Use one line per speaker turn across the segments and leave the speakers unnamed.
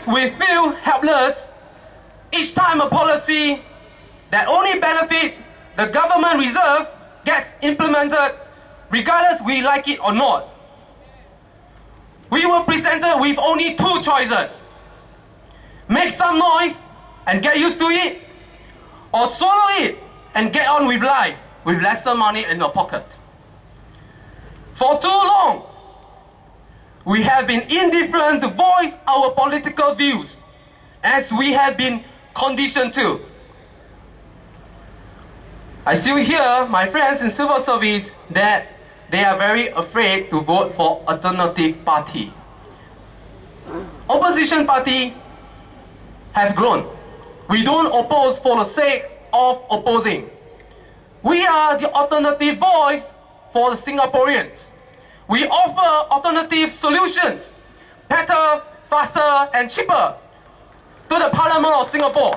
Sometimes we feel helpless each time a policy that only benefits the government reserve gets implemented, regardless we like it or not. We were presented with only two choices: make some noise and get used to it, or swallow it and get on with life with lesser money in your pocket. For too long, we have been indifferent to voice our political views, as we have been conditioned to. I still hear my friends in civil service that they are very afraid to vote for alternative party. Opposition party have grown. We don't oppose for the sake of opposing. We are the alternative voice for the Singaporeans. We offer alternative solutions, better, faster and cheaper, to the Parliament of Singapore.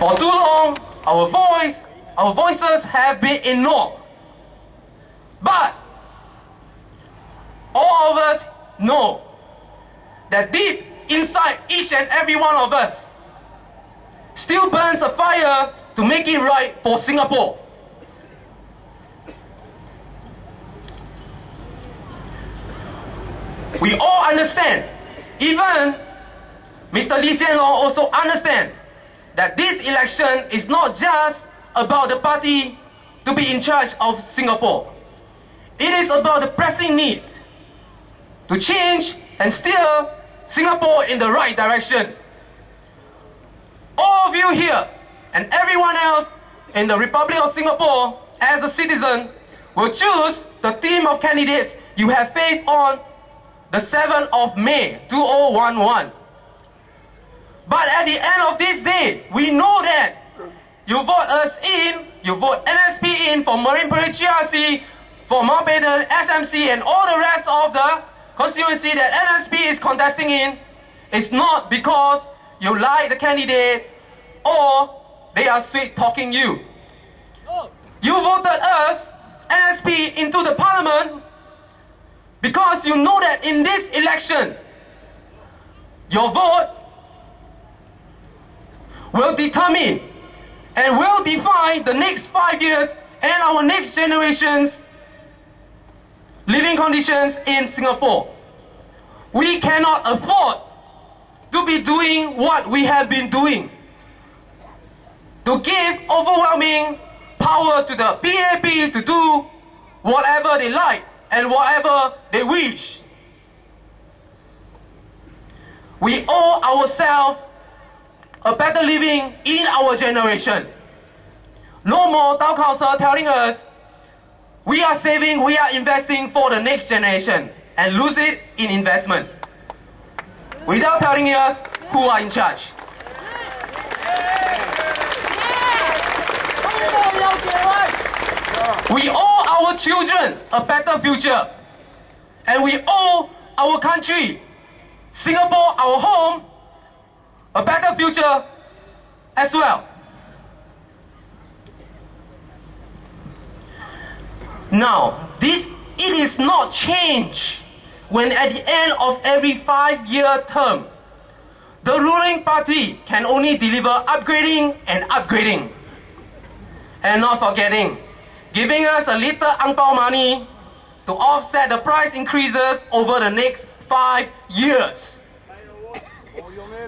For too long, our voices have been ignored. But all of us know that deep inside each and every one of us still burns a fire to make it right for Singapore. We all understand, even Mr. Lee Hsien Loong also understand, that this election is not just about the party to be in charge of Singapore. It is about the pressing need to change and steer Singapore in the right direction. All of you here and everyone else in the Republic of Singapore as a citizen will choose the team of candidates you have faith on the 7th of May 2011. But at the end of this day, we know that you vote us in, you vote NSP in for Marine Parade GRC, for Mountbatten, SMC and all the rest of the constituency that NSP is contesting in. It's not because you like the candidate or they are sweet talking you. You voted us, NSP, into the parliament because you know that in this election, your vote will determine and will define the next 5 years and our next generation's living conditions in Singapore. We cannot afford to be doing what we have been doing, to give overwhelming power to the PAP to do whatever they like and whatever they wish. We owe ourselves a better living in our generation. No more town council telling us we are saving, we are investing for the next generation and lose it in investment without telling us who are in charge. We owe our children a better future, and we owe our country, Singapore, our home, a better future as well. Now, it is not change when at the end of every 5-year term, the ruling party can only deliver upgrading and upgrading. And not forgetting, giving us a little ang pao money to offset the price increases over the next 5 years.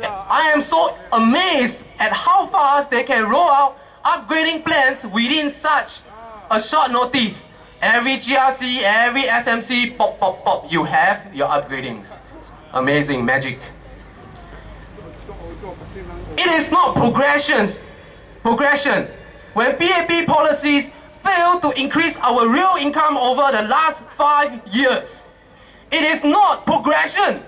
I am so amazed at how fast they can roll out upgrading plans within such a short notice. Every GRC, every SMC, pop, pop, pop, you have your upgradings. Amazing magic. It is not progression. When PAP policies fail to increase our real income over the last 5 years. It is not progression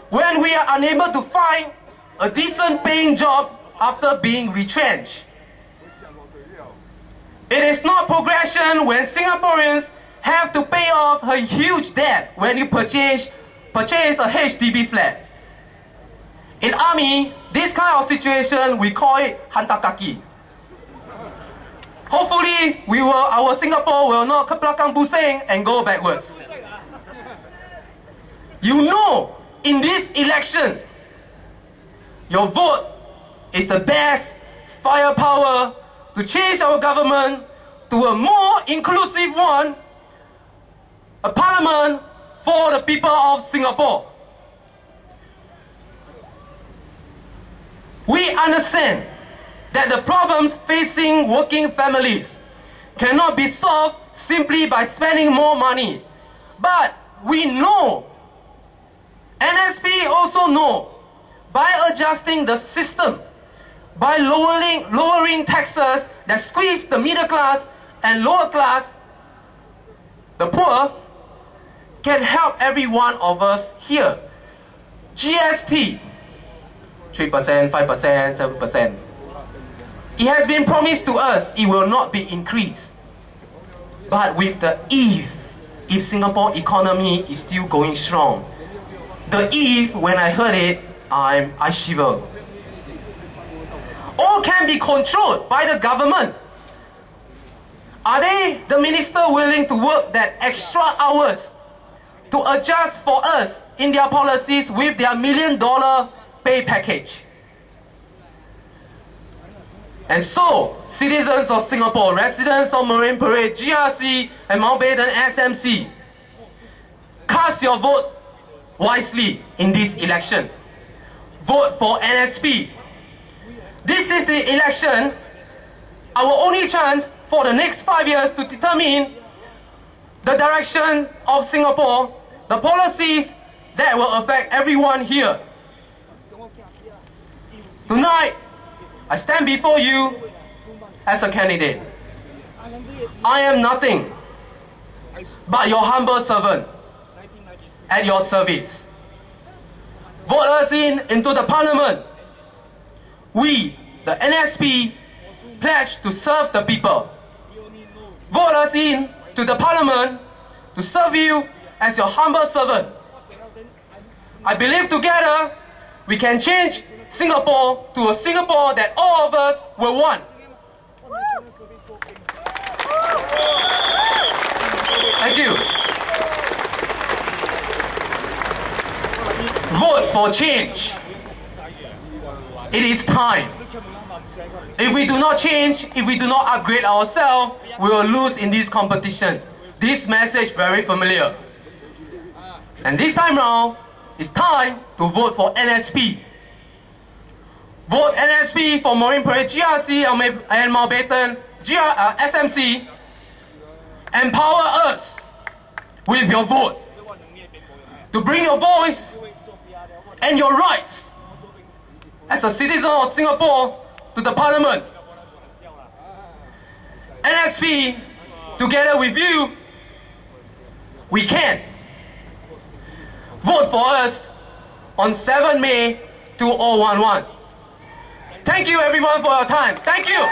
when we are unable to find a decent paying job after being retrenched. It is not progression when Singaporeans have to pay off a huge debt when you purchase a HDB flat. In army, this kind of situation, we call it hantar kaki. Hopefully, our Singapore will not ke belakang busing and go backwards. You know, in this election, your vote is the best firepower to change our government to a more inclusive one, a parliament for the people of Singapore. We understand that the problems facing working families cannot be solved simply by spending more money. But we know, NSP also know, by adjusting the system, by lowering taxes that squeeze the middle class and lower class, the poor, can help every one of us here. GST, 3%, 5%, 7%. It has been promised to us it will not be increased. But with the if Singapore economy is still going strong, the if, when I heard it, I shiver. All can be controlled by the government. Are the minister willing to work that extra hours to adjust for us in their policies with their $1 million pay package? And so, citizens of Singapore, residents of Marine Parade, GRC and Mountbatten SMC, cast your votes wisely in this election. Vote for NSP. This is the election, our only chance for the next 5 years to determine the direction of Singapore, the policies that will affect everyone here. Tonight, I stand before you as a candidate. I am nothing but your humble servant at your service. Vote us into the parliament. We, the NSP, pledge to serve the people. Vote us in to the parliament to serve you as your humble servant. I believe together we can change Singapore to a Singapore that all of us will want. Thank you. Vote for change. It is time. If we do not change, if we do not upgrade ourselves, we will lose in this competition. This message very familiar. And this time round, it's time to vote for NSP. Vote NSP for Marine Parade GRC and Mountbatten SMC. Empower us with your vote to bring your voice and your rights as a citizen of Singapore to the parliament. NSP, together with you, we can. Vote for us on 7 May 2011. Thank you everyone for your time. Thank you.